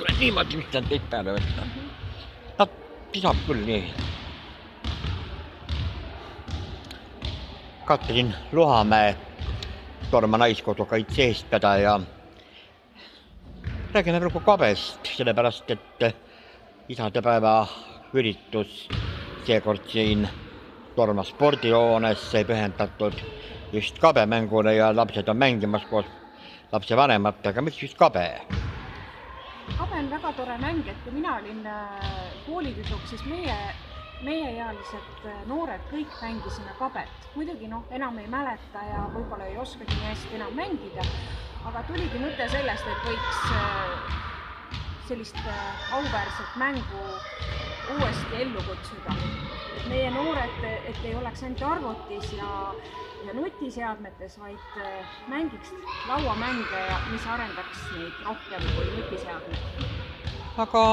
tuled niimoodi, mis on teid peale võtta. Ta pisab küll nii. Katrin Luhamäe, Torma naiskodukaitse eestvedaja ja räägime praegu kabest, sellepärast et isadepäeva üritus seekord siin Torma spordihoones sai pühendatud just kabemängule ja lapsed on mängimas koos lapsevanematega. Miks just kabe? Kabe on väga tore mäng, et kui mina olin koolitüdruk, siis meieealised noored kõik mängisime kabet. Muidugi enam ei mäleta ja võib-olla ei oskagi nii hästi enam mängida, aga tuligi mõte sellest, et võiks sellist auväärset mängu uuesti ellu kutsuda. Meie noored, et ei oleks ainult arvutis ja nutiseadmetes, vaid mängiks lauamänge, mis arendaks neid rohkem kui nutiseadmed. Aga